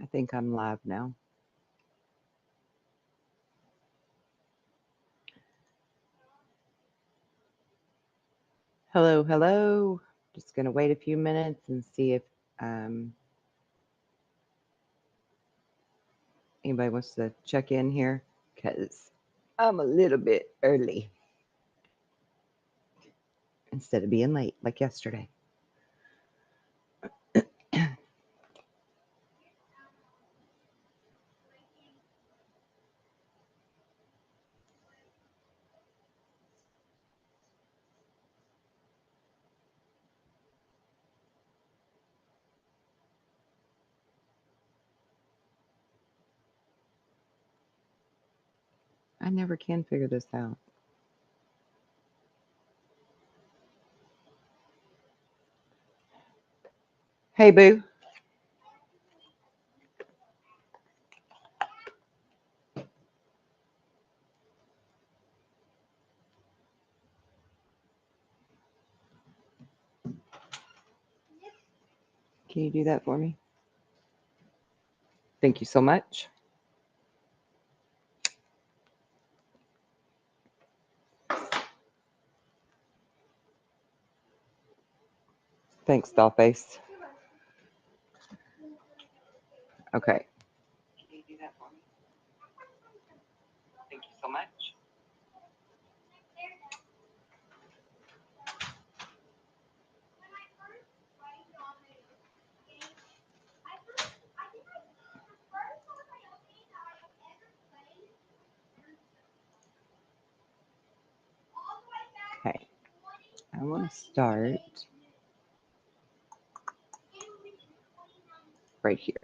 I think I'm live now. Hello, hello. Just going to wait a few minutes and see if um, anybody wants to check in here because I'm a little bit early instead of being late like yesterday. I never can figure this out. Hey, Boo. Can you do that for me? Thank you so much. Thanks, Dollface. Okay. Can you do that for me? Thank you so much. Okay. I want to start right here.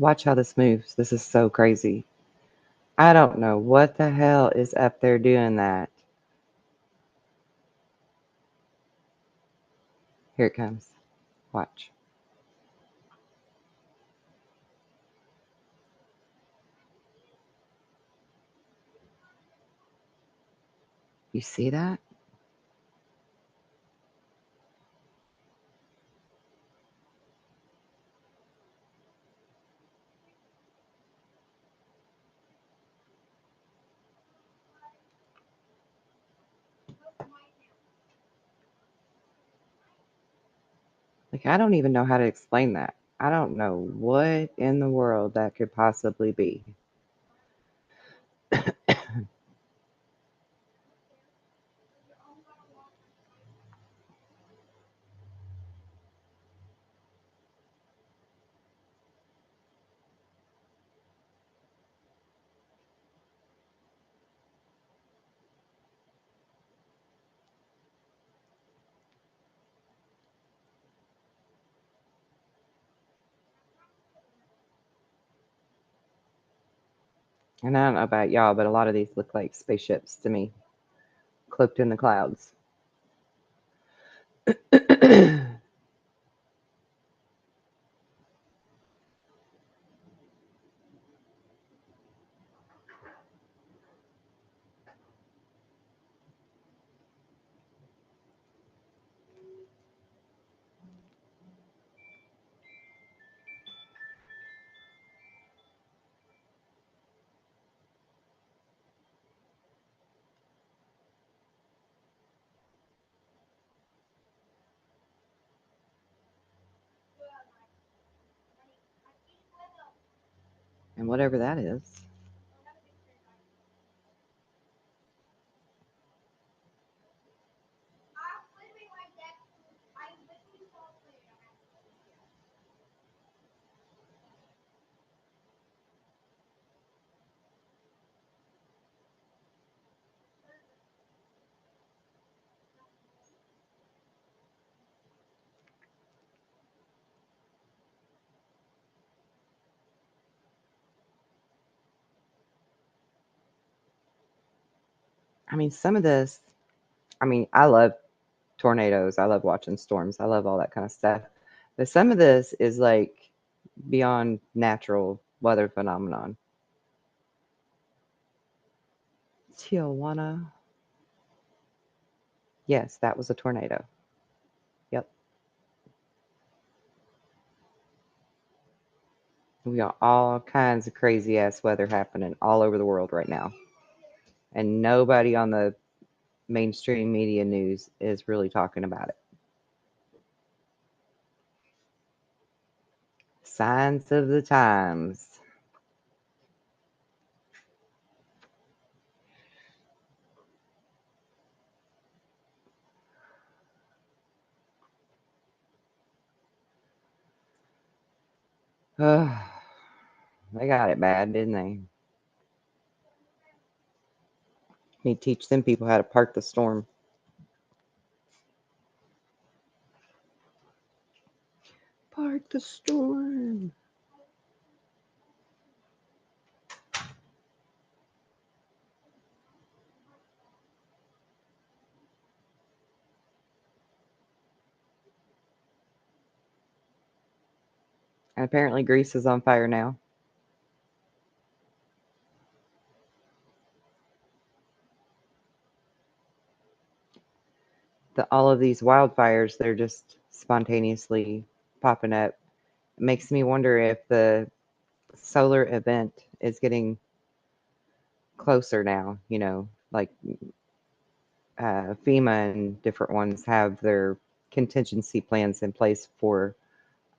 Watch how this moves. This is so crazy. I don't know what the hell is up there doing that. Here it comes. Watch. You see that? Like, I don't even know how to explain that. I don't know what in the world that could possibly be. And I don't know about y'all, but a lot of these look like spaceships to me, cloaked in the clouds. And whatever that is. I mean, some of this, I mean, I love tornadoes. I love watching storms. I love all that kind of stuff. But some of this is like beyond natural weather phenomenon. Tijuana. Yes, that was a tornado. Yep. We got all kinds of crazy ass weather happening all over the world right now. And nobody on the mainstream media news is really talking about it. Signs of the times. They got it bad, didn't they? Need to teach them people how to park the storm. Park the storm. And apparently Greece is on fire now. All of these wildfires, they're just spontaneously popping up. It makes me wonder if the solar event is getting closer now, like FEMA and different ones have their contingency plans in place for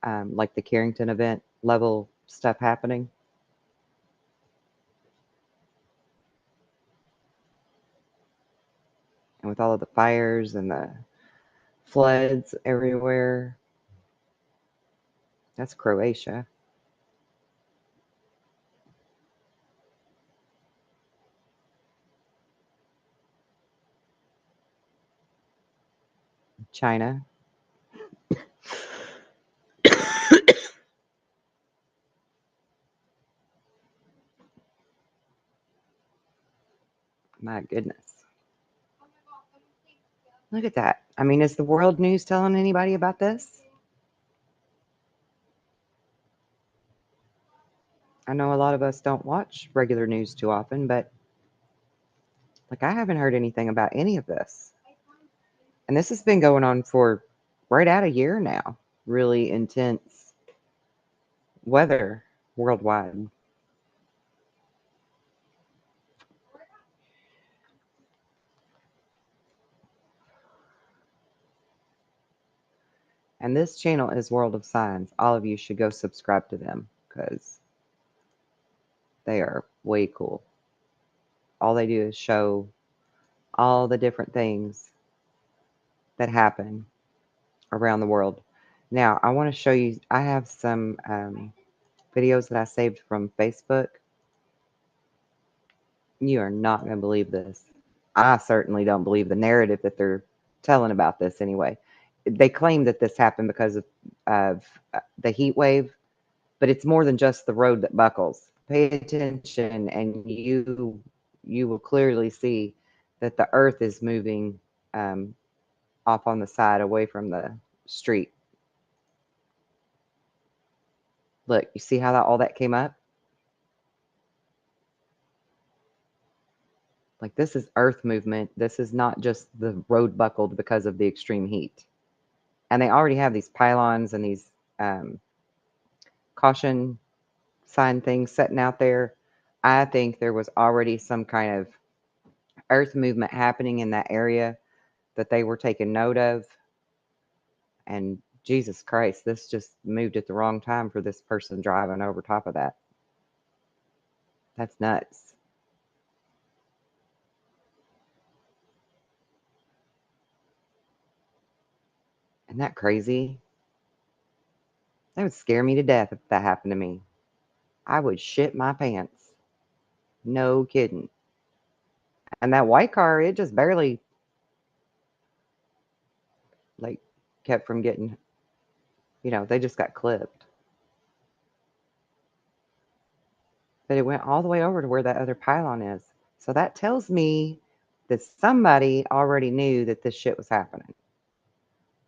like the Carrington event level stuff happening. And with all of the fires and the floods everywhere, that's Croatia. China. My goodness. Look at that. I mean, is the world news telling anybody about this? I know a lot of us don't watch regular news too often, but like I haven't heard anything about any of this. And this has been going on for right at a year now. Really intense weather worldwide. And this channel is World of Signs. All of you should go subscribe to them because they are way cool. All they do is show all the different things that happen around the world. Now, I want to show you, I have some videos that I saved from Facebook. You are not going to believe this. I certainly don't believe the narrative that they're telling about this anyway. They claim that this happened because of the heat wave, but it's more than just the road that buckles. Pay attention, and you will clearly see that the earth is moving off on the side away from the street. Look, you see how all that came up? Like, this is earth movement. This is not just the road buckled because of the extreme heat. And they already have these pylons and these caution sign things sitting out there. I think there was already some kind of earth movement happening in that area that they were taking note of. And Jesus Christ, this just moved at the wrong time for this person driving over top of that. That's nuts. Isn't that crazy? That would scare me to death if that happened to me. I would shit my pants. No kidding. And that white car, it just barely like kept from getting, they just got clipped. But it went all the way over to where that other pylon is. So that tells me that somebody already knew that this shit was happening.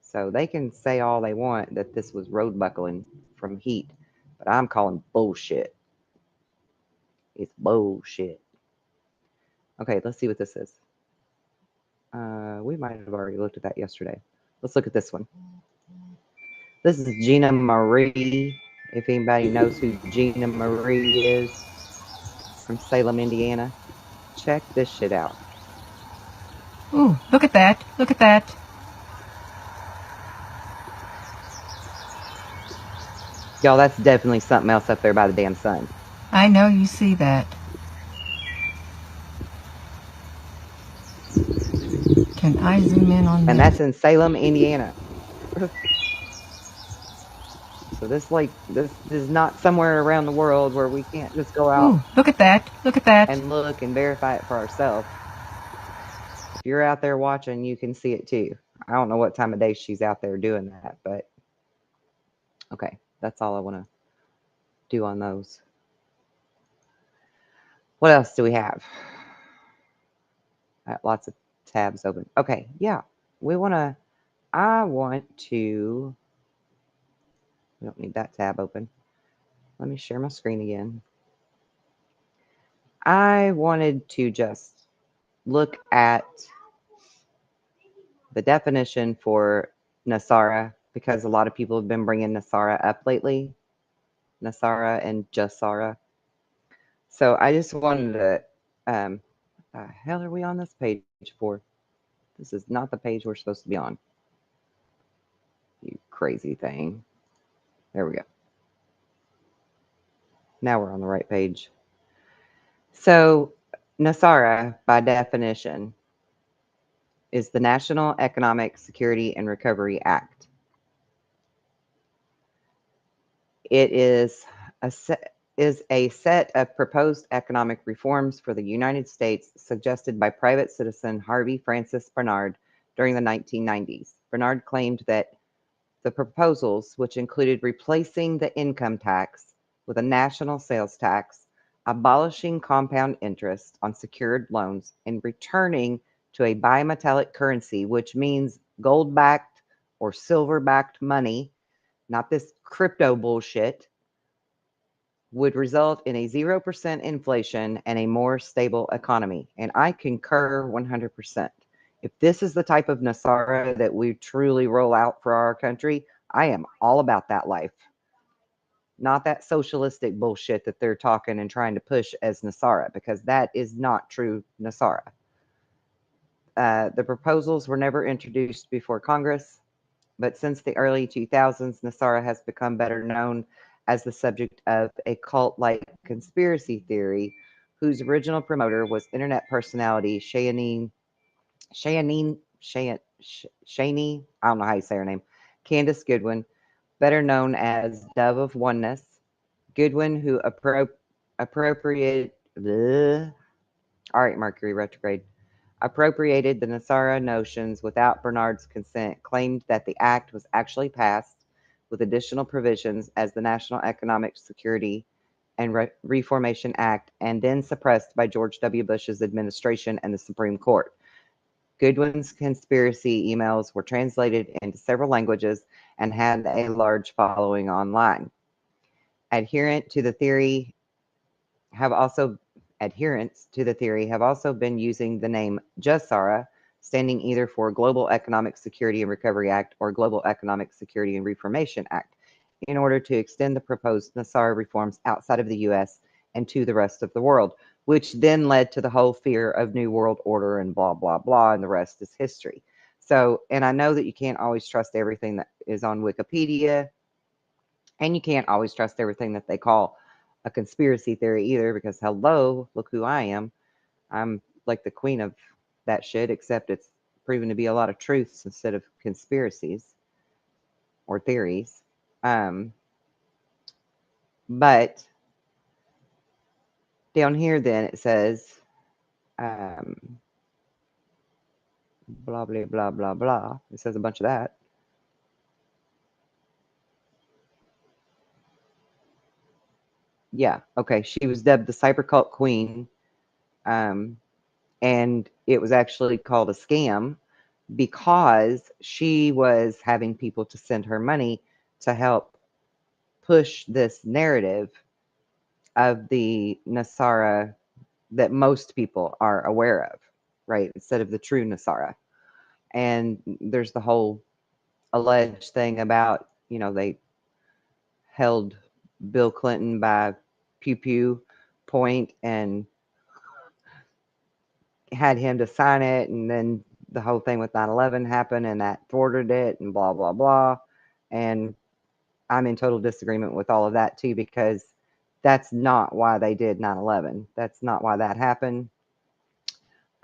So they can say all they want that this was road buckling from heat, but I'm calling bullshit. It's bullshit. Okay, let's see what this is. We might have already looked at that yesterday. Let's look at this one. This is Gina Marie. If anybody knows who Gina Marie is from Salem, Indiana, check this shit out. Ooh, look at that. Look at that. Y'all, that's definitely something else up there by the damn sun. I know you see that. Can I zoom in on that? And that's in Salem, Indiana. So this is not somewhere around the world where we can't just go out. Ooh, look at that. Look at that. And look and verify it for ourselves. If you're out there watching, you can see it too. I don't know what time of day she's out there doing that, but okay, that's all I want to do on those. What else do we have? Lots of tabs open. Okay, yeah, I want to, we don't need that tab open. Let me share my screen again. I wanted to just look at the definition for NESARA because a lot of people have been bringing NESARA up lately. NESARA and JSARA. So I just wanted to, what the hell are we on this page for? This is not the page we're supposed to be on. You crazy thing. There we go. Now we're on the right page. So NESARA, by definition, is the National Economic Security and Recovery Act. It is a set of proposed economic reforms for the United States suggested by private citizen Harvey Francis Barnard during the 1990s. Barnard claimed that the proposals, which included replacing the income tax with a national sales tax, abolishing compound interest on secured loans, and returning to a bimetallic currency, which means gold-backed or silver-backed money, not this crypto bullshit, would result in a 0% inflation and a more stable economy. And I concur 100%. If this is the type of NESARA that we truly roll out for our country, I am all about that life. Not that socialistic bullshit that they're talking and trying to push as NESARA, because that is not true NESARA. The proposals were never introduced before Congress. but since the early 2000s, Nasara has become better known as the subject of a cult-like conspiracy theory whose original promoter was internet personality Shani, I don't know how you say her name, Candace Goodwin, better known as Dove of Oneness. Goodwin, who appropriated, bleh, all right, Mercury retrograde, appropriated the Nasara notions without Bernard's consent, claimed that the act was actually passed with additional provisions as the National Economic Security and Reformation Act, and then suppressed by George W. Bush's administration and the Supreme Court. Goodwin's conspiracy emails were translated into several languages and had a large following online. Adherents to the theory have also been using the name GESARA, standing either for Global Economic Security and Recovery Act or Global Economic Security and Reformation Act, in order to extend the proposed Nasara reforms outside of the U.S. and to the rest of the world, which then led to the whole fear of New World Order and blah, blah, blah, and the rest is history. So, and I know that you can't always trust everything that is on Wikipedia, and you can't always trust everything that they call a conspiracy theory either, because hello, look who I am. I'm like the queen of that shit, except it's proven to be a lot of truths instead of conspiracies or theories. But down here then it says blah, blah, blah, blah, blah. It says a bunch of that. Yeah, okay. She was dubbed the cyber cult queen. And it was actually called a scam because she was having people to send her money to help push this narrative of the Nasara that most people are aware of, right? Instead of the true Nasara. And there's the whole alleged thing about, they held Bill Clinton by pew pew point and had him to sign it, and then the whole thing with 9/11 happened and that thwarted it and blah blah blah. And I'm in total disagreement with all of that too, because that's not why they did 9/11. That's not why that happened.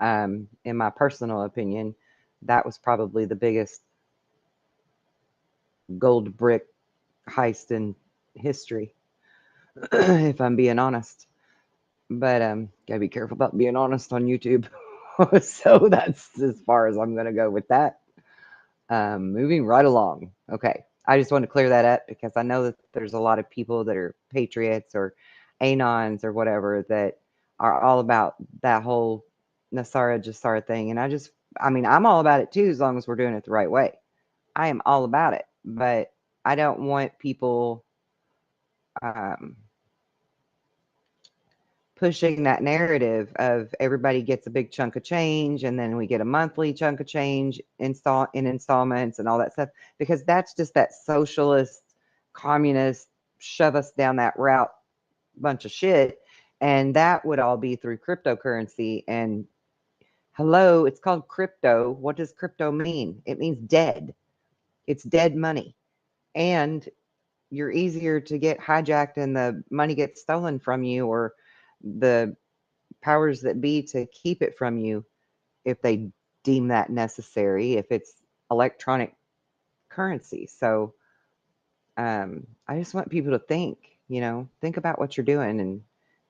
In my personal opinion, that was probably the biggest gold brick heist in history, if I'm being honest. But gotta be careful about being honest on YouTube. So that's as far as I'm gonna go with that. Moving right along. Okay, I just want to clear that up because I know that there's a lot of people that are patriots or anons or whatever that are all about that whole Nasara Jasara thing. And I'm all about it too, as long as we're doing it the right way. I am all about it, but I don't want people pushing that narrative of everybody gets a big chunk of change and then we get a monthly chunk of change in installments and all that stuff, because that's just that socialist, communist, shove us down that route bunch of shit. And that would all be through cryptocurrency. And hello, it's called crypto. What does crypto mean? It means dead. It's dead money. And you're easier to get hijacked and the money gets stolen from you, or the powers that be to keep it from you if they deem that necessary, if it's electronic currency. So I just want people to think about what you're doing and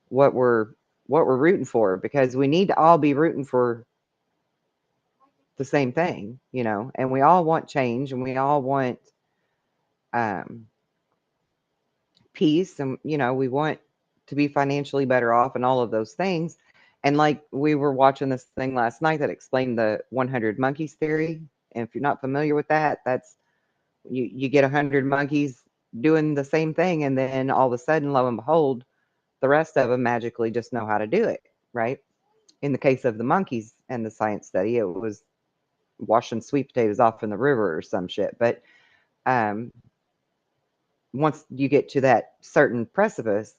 what we're rooting for, because we need to all be rooting for the same thing, and we all want change and we all want peace, and we want to be financially better off and all of those things. And like, we were watching this thing last night that explained the 100 monkeys theory. And if you're not familiar with that, that's you get 100 monkeys doing the same thing, and then all of a sudden, lo and behold, the rest of them magically just know how to do it, right? In the case of the monkeys and the science study, it was washing sweet potatoes off in the river or some shit. But once you get to that certain precipice,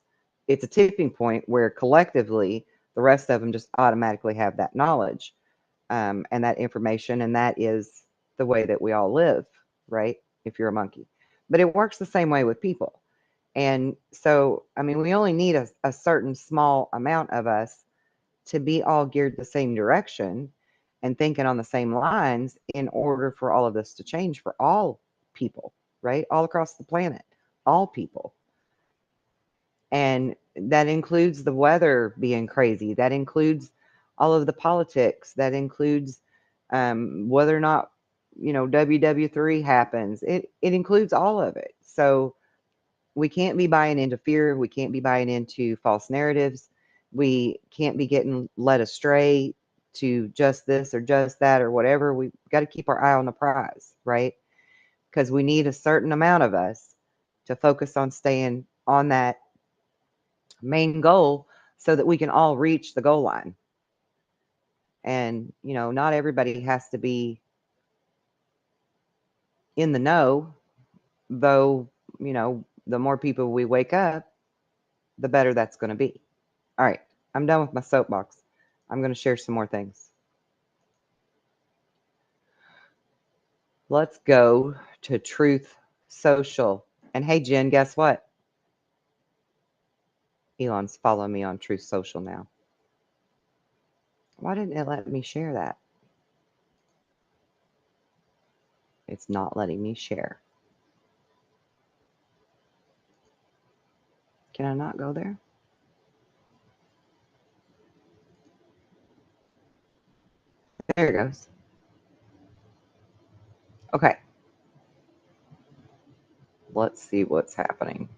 it's a tipping point where collectively the rest of them just automatically have that knowledge and that information, and that is the way that we all live. right? If you're a monkey. But it works the same way with people. And so, I mean, we only need a certain small amount of us to be all geared the same direction and thinking on the same lines in order for all of this to change for all people, right? All across the planet, all people. And that includes the weather being crazy. That includes all of the politics. That includes whether or not, WW3 happens. It includes all of it. So we can't be buying into fear. We can't be buying into false narratives. We can't be getting led astray to just this or just that or whatever. We've got to keep our eye on the prize, right? Because we need a certain amount of us to focus on staying on that main goal so that we can all reach the goal line. And, not everybody has to be in the know, though, the more people we wake up, the better that's going to be. All right, I'm done with my soapbox. I'm going to share some more things. Let's go to Truth Social. And hey, Jen, guess what? Elon's following me on Truth Social now. Why didn't it let me share that? It's not letting me share. Can I not go there? There it goes. Okay. Let's see what's happening.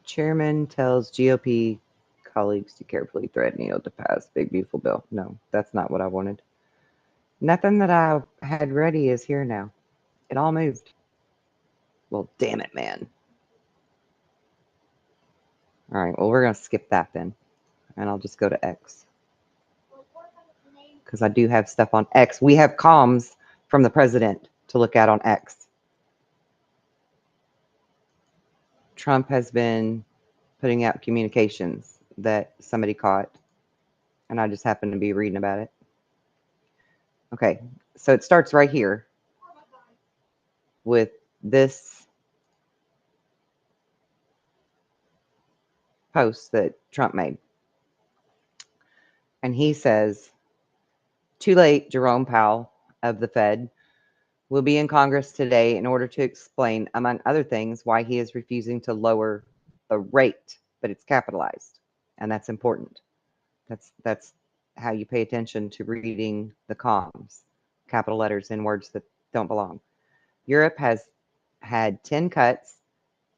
Chairman tells GOP colleagues to carefully thread Neil to pass big beautiful bill. No, that's not what I wanted. Nothing that I had ready is here now. It all moved. Well, damn it, man. All right, well, we're going to skip that then. And I'll just go to X. Because I do have stuff on X. We have comms from the president to look at on X. Trump has been putting out communications that somebody caught. And I just happened to be reading about it. Okay, so it starts right here with this post that Trump made. And he says, too late, Jerome Powell of the Fed will be in Congress today in order to explain, among other things, why he is refusing to lower the rate, but it's capitalized. And that's important. That's how you pay attention to reading the comms, capital letters in words that don't belong. Europe has had 10 cuts.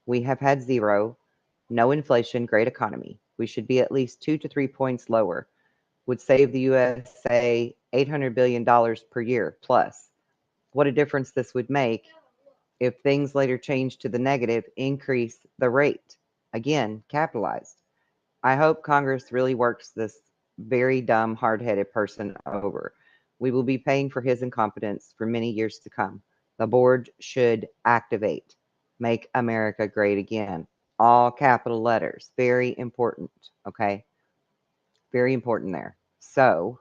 We have had 0. No inflation, great economy. We should be at least 2 to 3 points lower. Would save the USA $800 billion per year plus. What a difference this would make if things later change to the negative, increase the rate. Again, capitalized. I hope Congress really works this very dumb, hard-headed person over. We will be paying for his incompetence for many years to come. The board should activate. Make America great again. All capital letters. Very important. Okay? Very important there. So,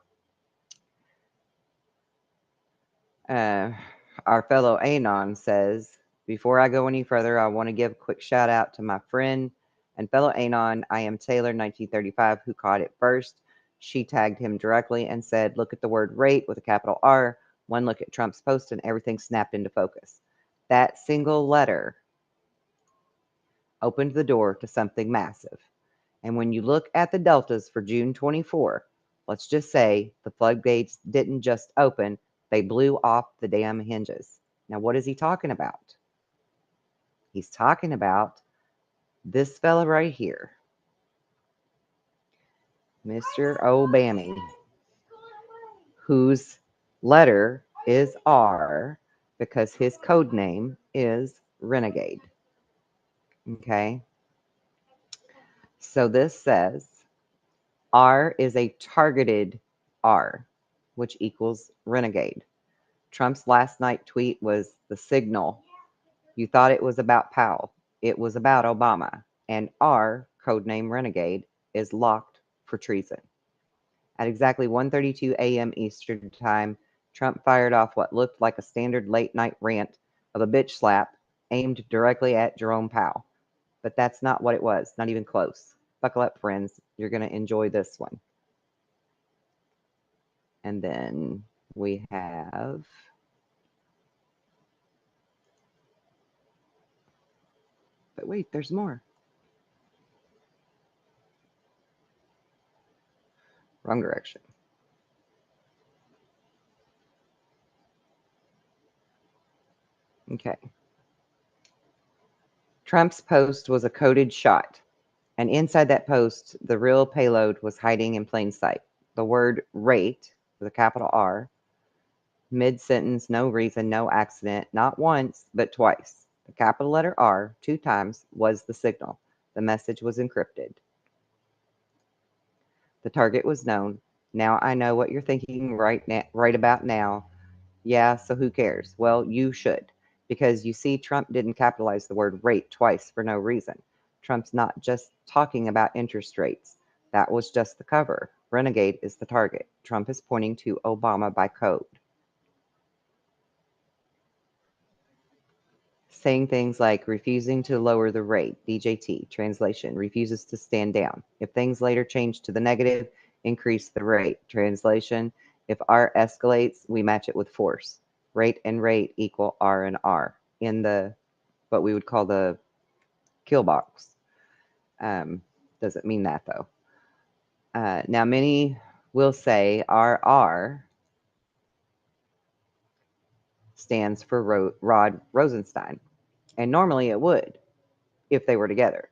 our fellow Anon says, before I go any further, I want to give a quick shout out to my friend and fellow Anon, I am Taylor 1935, who caught it first. She tagged him directly and said, look at the word rate with a capital R. One look at Trump's post and everything snapped into focus. That single letter opened the door to something massive. And when you look at the deltas for June 24, let's just say the floodgates didn't just open, they blew off the damn hinges. Now, what is he talking about? He's talking about this fella right here, Mr. Obama, whose letter is R because his code name is Renegade. Okay. So this says R is a targeted R, which equals Renegade. Trump's last night tweet was the signal. You thought it was about Powell. It was about Obama. And R, codename Renegade, is locked for treason. At exactly 1:32 a.m. Eastern Time, Trump fired off what looked like a standard late-night rant of a bitch slap aimed directly at Jerome Powell. But that's not what it was, not even close. Buckle up, friends. You're going to enjoy this one. And then we have... But wait, there's more. Wrong direction. Okay. Trump's post was a coded shot, and inside that post, the real payload was hiding in plain sight. The word rate, with a capital R, mid-sentence, no reason, no accident, not once, but twice. The capital letter R, 2 times, was the signal. The message was encrypted. The target was known. Now I know what you're thinking right about now. Yeah, so who cares? Well, you should, because you see, Trump didn't capitalize the word rate twice for no reason. Trump's not just talking about interest rates. That was just the cover. Renegade is the target. Trump is pointing to Obama by code. Saying things like refusing to lower the rate, DJT, translation, refuses to stand down. If things later change to the negative, increase the rate. Translation, if R escalates, we match it with force. Rate and rate equal R and R in the, what we would call the kill box. Doesn't mean that though. Now many will say RR stands for Rod Rosenstein. And normally it would if they were together.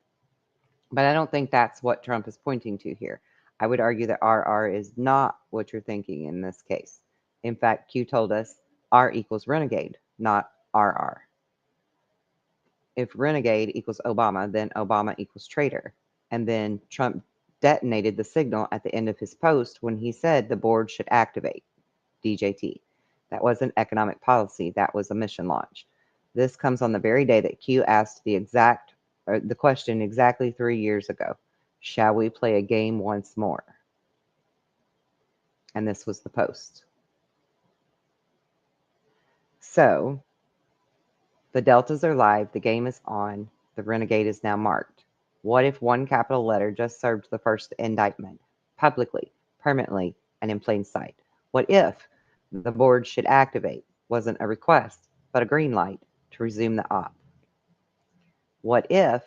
But I don't think that's what Trump is pointing to here. I would argue that RR is not what you're thinking in this case. In fact, Q told us R equals renegade, not RR. If renegade equals Obama, then Obama equals traitor. And then Trump detonated the signal at the end of his post when he said the board should activate DJT. That wasn't economic policy, that was a mission launch. This comes on the very day that Q asked the question exactly 3 years ago. Shall we play a game once more? And this was the post. So, the deltas are live, the game is on, the renegade is now marked. What if one capital letter just served the first indictment, publicly, permanently, and in plain sight? What if the board should activate wasn't a request, but a green light to resume the op? What if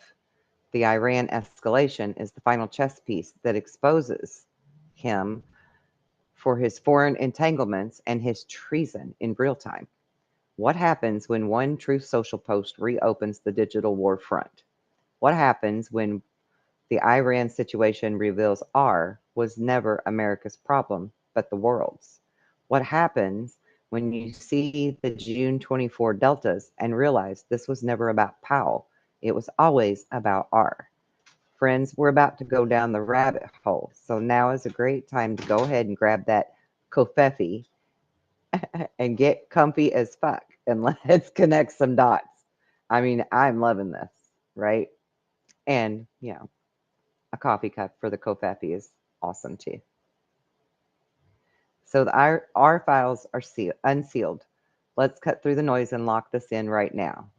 the Iran escalation is the final chess piece that exposes him for his foreign entanglements and his treason in real time? What happens when one Truth Social post reopens the digital war front? What happens when the Iran situation reveals R was never America's problem, but the world's? What happens when you see the June 24 deltas and realize this was never about Powell? It was always about R. Friends, we're about to go down the rabbit hole. So now is a great time to go ahead and grab that kofefe and get comfy as fuck and let's connect some dots. I mean, I'm loving this, right? And, you know, a coffee cup for the kofefe is awesome too. So the R files are unsealed. Let's cut through the noise and lock this in right now.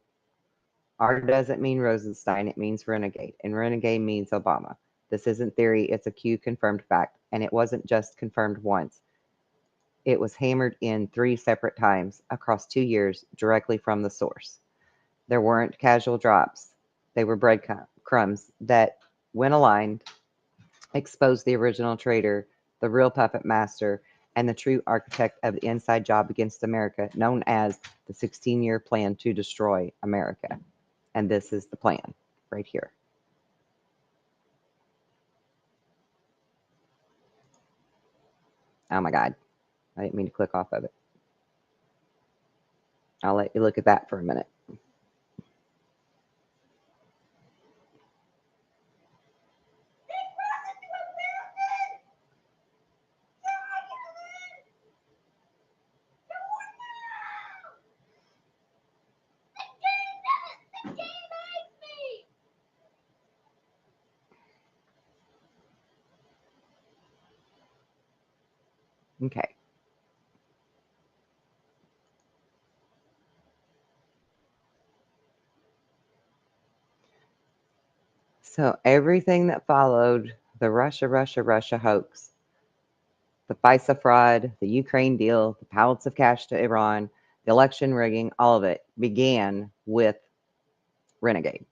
R doesn't mean Rosenstein, it means renegade, and renegade means Obama. This isn't theory, it's a Q confirmed fact, and it wasn't just confirmed once. It was hammered in 3 separate times across 2 years directly from the source. There weren't casual drops. They were breadcrumbs that, when aligned, exposed the original traitor, the real puppet master, and the true architect of the inside job against America, known as the 16-year plan to destroy America. And this is the plan right here. Oh my God. I didn't mean to click off of it. I'll let you look at that for a minute. Okay. So everything that followed the Russia hoax, the FISA fraud, the Ukraine deal, the pallets of cash to Iran, the election rigging, all of it began with Renegade.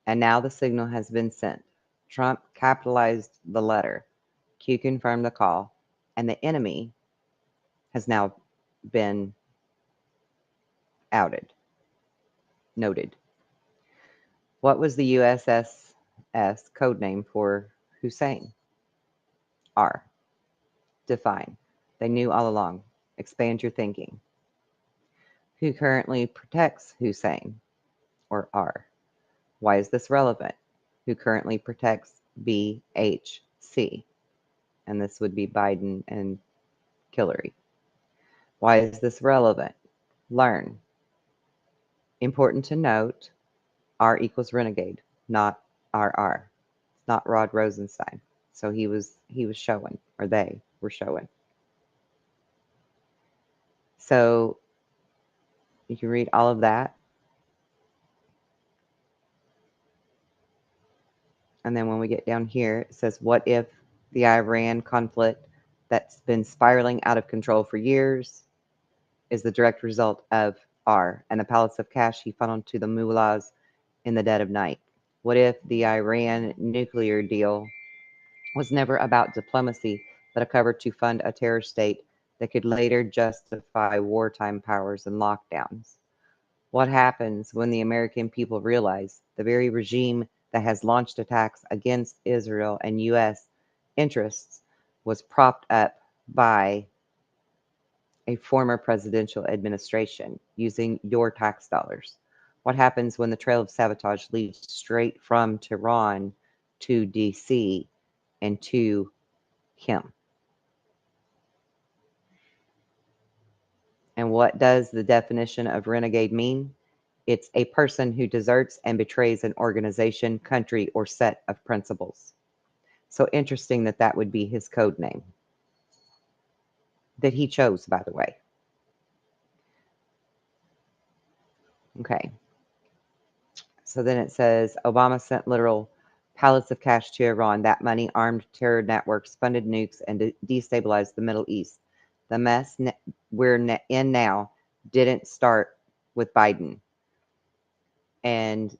And now the signal has been sent. Trump capitalized the letter. Q confirmed the call. And the enemy has now been outed, noted. What was the USS code name for Hussein? R. Define. They knew all along. Expand your thinking. Who currently protects Hussein? Or R. Why is this relevant? Who currently protects BHC? And this would be Biden and Hillary. Why is this relevant? Learn. Important to note, R equals renegade, not RR. It's not Rod Rosenstein. So he was showing, or they were showing. So you can read all of that. And then when we get down here, it says, what if the Iran conflict that's been spiraling out of control for years is the direct result of R and the pallets of cash he funneled to the mullahs in the dead of night? What if the Iran nuclear deal was never about diplomacy, but a cover to fund a terror state that could later justify wartime powers and lockdowns? What happens when the American people realize the very regime that has launched attacks against Israel and U.S. interests was propped up by a former presidential administration using your tax dollars? What happens when the trail of sabotage leads straight from Tehran to D.C. and to him? And what does the definition of renegade mean? It's a person who deserts and betrays an organization, country, or set of principles. So interesting that that would be his code name that he chose, by the way. Okay. So then it says Obama sent literal pallets of cash to Iran. That money armed terror networks, funded nukes, and destabilized the Middle East. The mess we're in now didn't start with Biden. And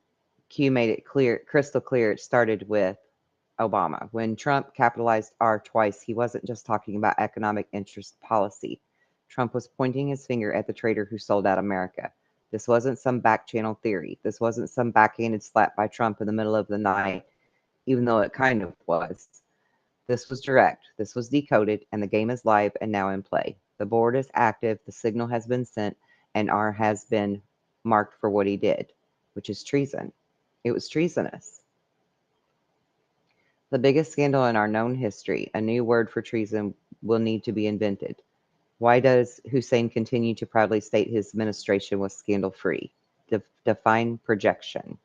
Q made it clear, crystal clear, it started with Obama. When Trump capitalized R twice, he wasn't just talking about economic interest policy. Trump was pointing his finger at the traitor who sold out America. This wasn't some back channel theory. This wasn't some backhanded slap by Trump in the middle of the night, even though it kind of was. This was direct. This was decoded, and the game is live and now in play. The board is active, the signal has been sent, and R has been marked for what he did, which is treason. It was treasonous. The biggest scandal in our known history. A new word for treason will need to be invented. Why does Hussein continue to proudly state his administration was scandal-free? Define projection.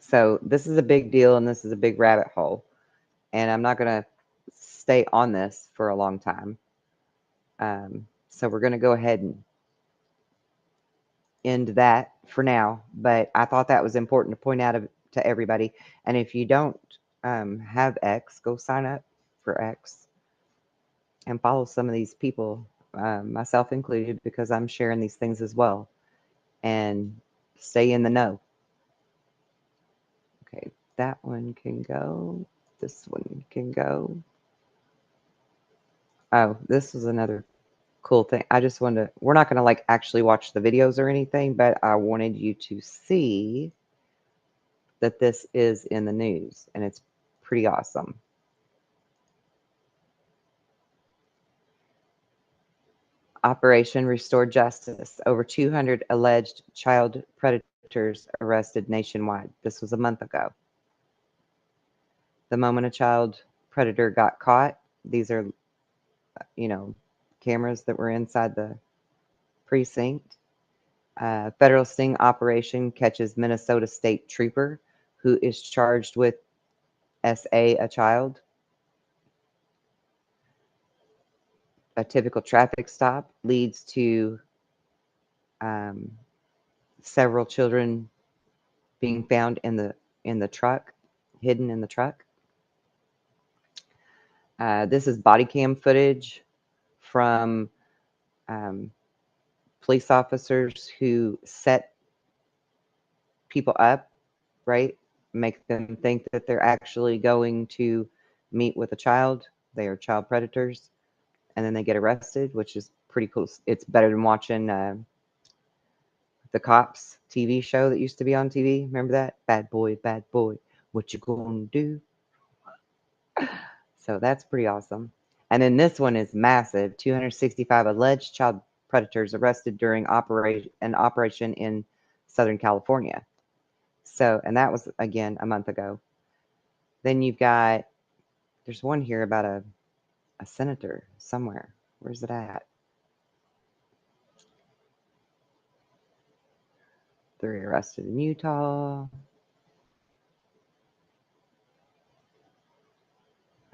So this is a big deal, and this is a big rabbit hole. And I'm not going to stay on this for a long time. So we're going to go ahead and end that for now. But I thought that was important to point out to everybody. And if you don't have X, go sign up for X and follow some of these people, myself included, because I'm sharing these things as well, and stay in the know. Okay, that one can go. This one can go. Oh, this was another cool thing. I just wanted to, we're not going to like actually watch the videos or anything, but I wanted you to see that this is in the news, and it's pretty awesome. Operation Restore Justice. Over 200 alleged child predators arrested nationwide. This was a month ago. The moment a child predator got caught, these are, cameras that were inside the precinct. Federal sting operation catches Minnesota state trooper who is charged with SA a child. A typical traffic stop leads to several children being found in the truck, hidden in the truck. This is body cam footage from police officers who set people up, right? Make them think that they're actually going to meet with a child. They are child predators, and then they get arrested, which is pretty cool. It's better than watching the Cops TV show that used to be on TV. Remember that? Bad boy, what you gonna do? So that's pretty awesome. And then this one is massive. 265 alleged child predators arrested during an operation in Southern California. So, and that was, again, a month ago. Then you've got, there's one here about a senator somewhere. Where's it at? 3 arrested in Utah.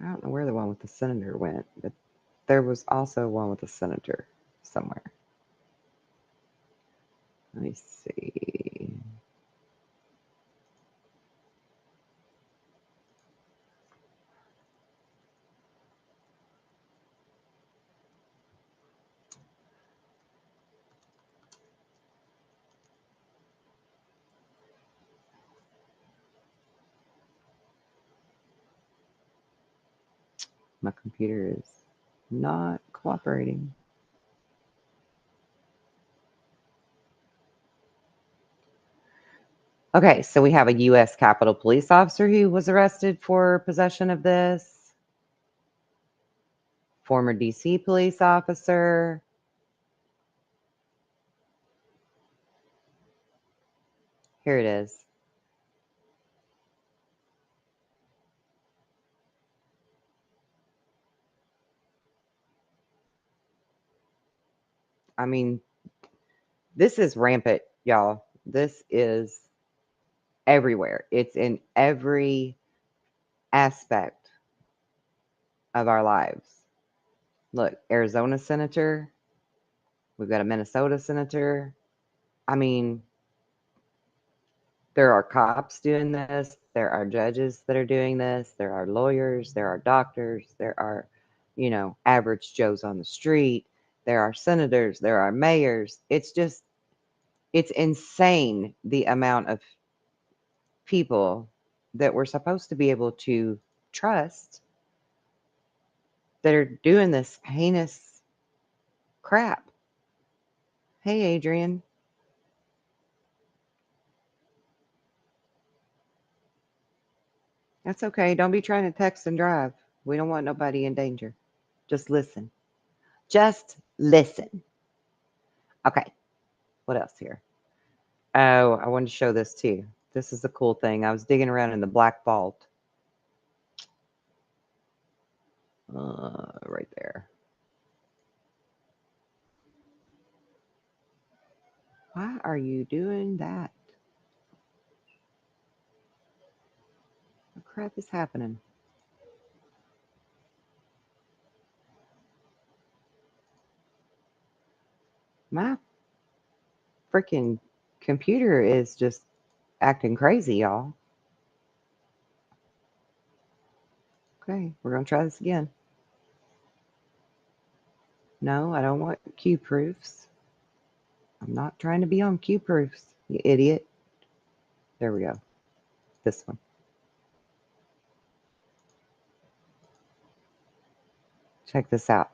I don't know where the one with the senator went, but there was also one with a senator somewhere. Let me see. My computer is not cooperating. Okay, so we have a U.S. Capitol Police officer who was arrested for possession of this. Former D.C. police officer. Here it is. I mean, this is rampant, y'all. This is everywhere. It's in every aspect of our lives. Look, Arizona senator. We've got a Minnesota senator. I mean, there are cops doing this. There are judges that are doing this. There are lawyers. There are doctors. There are, average Joes on the street. There are senators. There are mayors. It's insane the amount of people that we're supposed to be able to trust that are doing this heinous crap. Hey, Adrian. That's okay. Don't be trying to text and drive. We don't want nobody in danger. Just listen. Just listen. Okay. What else here? Oh, I wanted to show this too. This is the cool thing. I was digging around in the black vault. Right there. Why are you doing that? What crap is happening? My freaking computer is just acting crazy, y'all. Okay, we're going to try this again. No, I don't want Q proofs. I'm not trying to be on Q proofs, you idiot. There we go. This one. Check this out.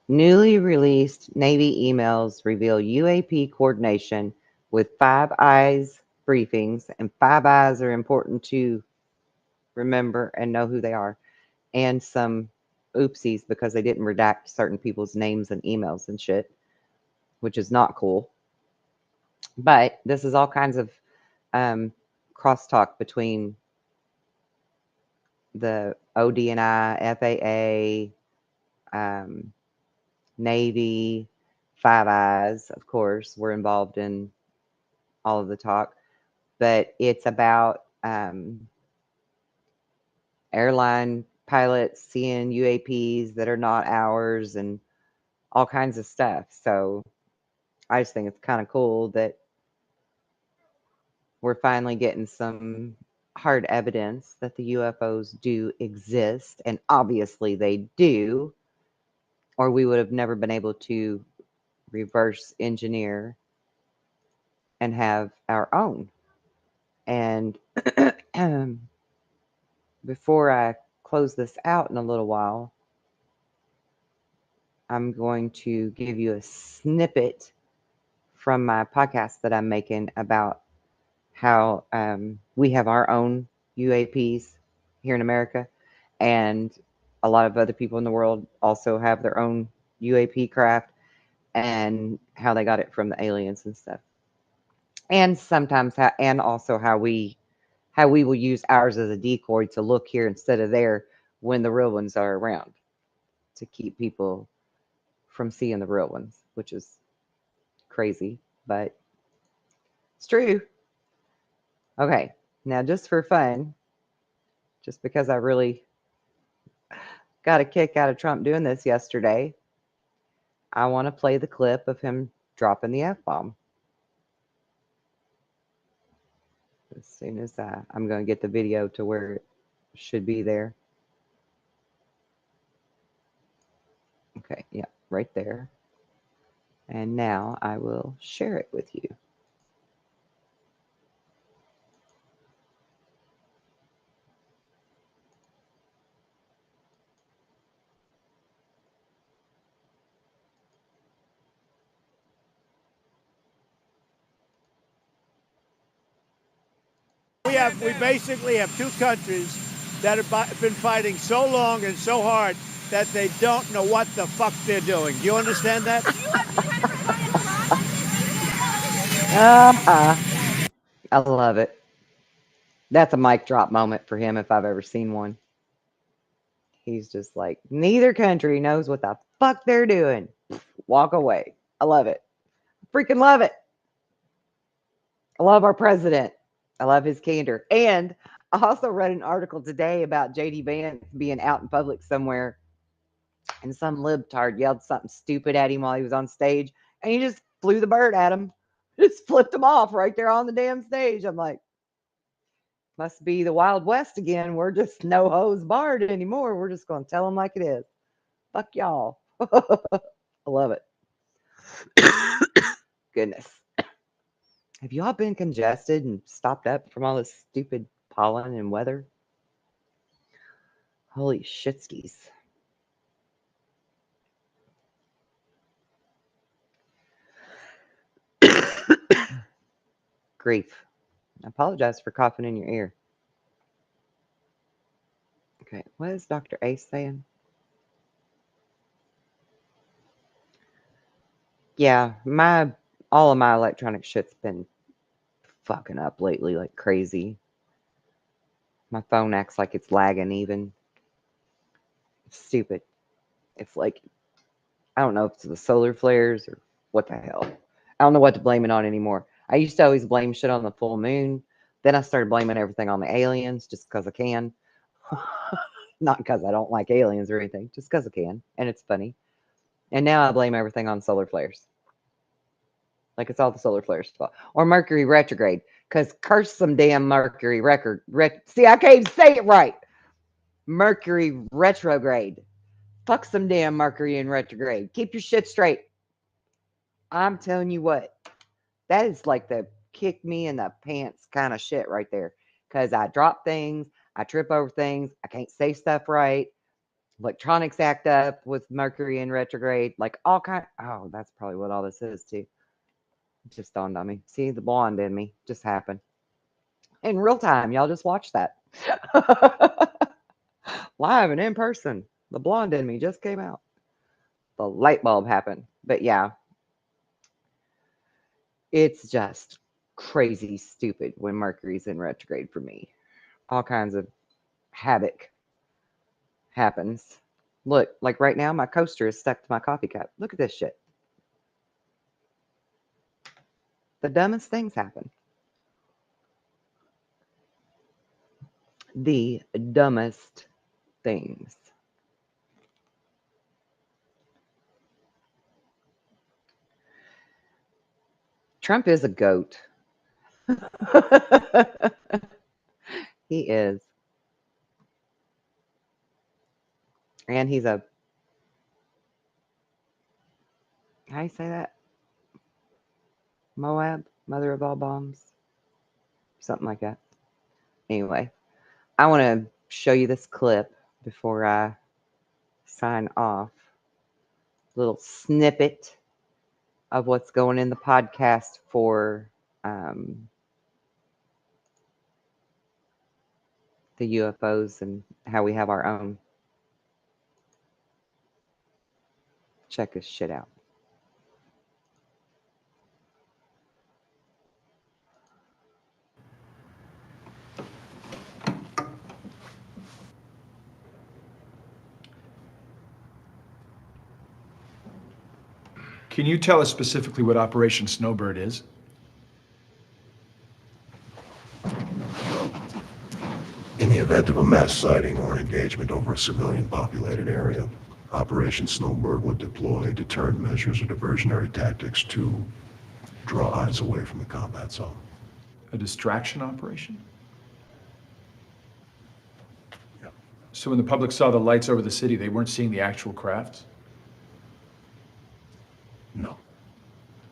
Newly released Navy emails reveal UAP coordination with Five Eyes briefings, and Five Eyes are important to remember and know who they are, and some oopsies because they didn't redact certain people's names and emails and shit, which is not cool. But this is all kinds of crosstalk between the ODNI, FAA, Navy, Five Eyes, of course, were involved in all of the talk. But it's about airline pilots seeing UAPs that are not ours and all kinds of stuff. So I just think it's kind of cool that we're finally getting some hard evidence that the UFOs do exist, and obviously they do, or we would have never been able to reverse engineer and have our own. And before I close this out in a little while, I'm going to give you a snippet from my podcast that I'm making about how we have our own UAPs here in America, and a lot of other people in the world also have their own UAP craft, and how they got it from the aliens and stuff. And sometimes and also how we will use ours as a decoy to look here instead of there when the real ones are around, to keep people from seeing the real ones, which is crazy, but it's true. Okay, now just for fun, just because I really got a kick out of Trump doing this yesterday, I want to play the clip of him dropping the F-bomb. As soon as I'm going to get the video to where it should be there. Okay, yeah, right there. And now I will share it with you. We basically have two countries that have been fighting so long and so hard that they don't know what the fuck they're doing. Do you understand that? I love it. That's a mic drop moment for him if I've ever seen one. He's just like, neither country knows what the fuck they're doing. Walk away. I love it. Freaking love it. I love our president. I love his candor. And I also read an article today about JD Vance being out in public somewhere, and some libtard yelled something stupid at him while he was on stage, and he just flew the bird at him. Just flipped him off right there on the damn stage. I'm like, must be the Wild West again. We're just no hose barred anymore. We're just going to tell them like it is. Fuck y'all. I love it. Goodness. Have y'all been congested and stopped up from all this stupid pollen and weather? Holy shitskis. Grief. I apologize for coughing in your ear. Okay, what is Dr. Ace saying? Yeah, all of my electronic shit's been fucking up lately like crazy. My phone acts like it's lagging even. It's stupid. It's like, I don't know if it's the solar flares or what the hell. I don't know what to blame it on anymore. I used to always blame shit on the full moon. Then I started blaming everything on the aliens just because I can. Not because I don't like aliens or anything, just because I can. And it's funny. And now I blame everything on solar flares. Like it's all the solar flares' fault. Or Mercury retrograde. Because curse some damn Mercury record. See, I can't even say it right. Mercury retrograde. Fuck some damn Mercury in retrograde. Keep your shit straight. I'm telling you what. That is like the kick me in the pants kind of shit right there. Because I drop things. I trip over things. I can't say stuff right. Electronics act up with Mercury in retrograde. Like all kind. Oh, that's probably what all this is too. It just dawned on me. See, the blonde in me just happened. In real time. Y'all just watch that. Live and in person. The blonde in me just came out. The light bulb happened. But yeah, it's just crazy stupid when Mercury's in retrograde for me. All kinds of havoc happens. Look, like right now, my coaster is stuck to my coffee cup. Look at this shit. The dumbest things happen. The dumbest things. Trump is a goat. He is. And he's a, how do you say that? Moab, mother of all bombs, something like that. Anyway, I want to show you this clip before I sign off. Little snippet of what's going in the podcast for the UFOs and how we have our own. Check this shit out. Can you tell us specifically what Operation Snowbird is? In the event of a mass sighting or engagement over a civilian-populated area, Operation Snowbird would deploy deterrent measures or diversionary tactics to draw eyes away from the combat zone. A distraction operation? Yeah. So when the public saw the lights over the city, they weren't seeing the actual crafts? No.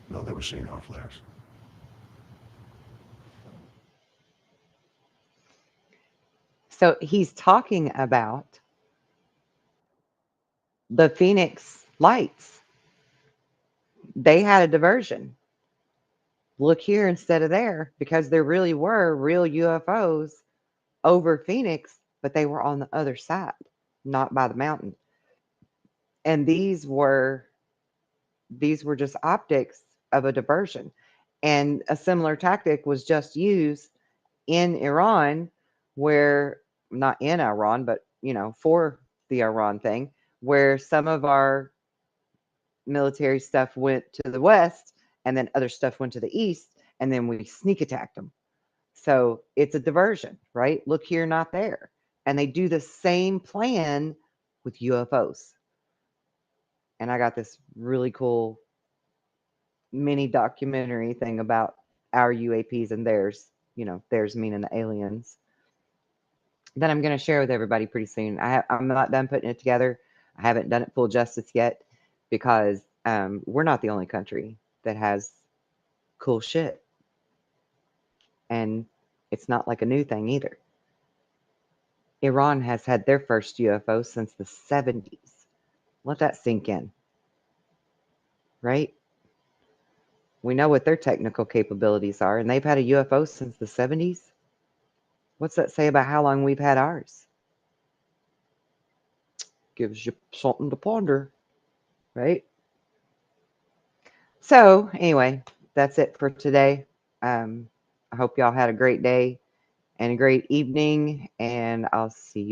No, they were seeing our flares. So he's talking about the Phoenix lights. They had a diversion. Look here instead of there, because there really were real UFOs over Phoenix, but they were on the other side, not by the mountain. And these were just optics of a diversion. And a similar tactic was just used in Iran, where not in Iran, but for the Iran thing, where some of our military stuff went to the west and then other stuff went to the east, and then we sneak attacked them. So it's a diversion, right? Look here, not there. And they do the same plan with UFOs. And I got this really cool mini documentary thing about our UAPs and theirs, theirs meaning the aliens, that I'm going to share with everybody pretty soon. I'm not done putting it together. I haven't done it full justice yet because we're not the only country that has cool shit. And it's not like a new thing either. Iran has had their first UFO since the 70s. Let that sink in. Right? We know what their technical capabilities are, and they've had a UFO since the 70s. What's that say about how long we've had ours? Gives you something to ponder, right? So, anyway, that's it for today. I hope y'all had a great day and a great evening, and I'll see you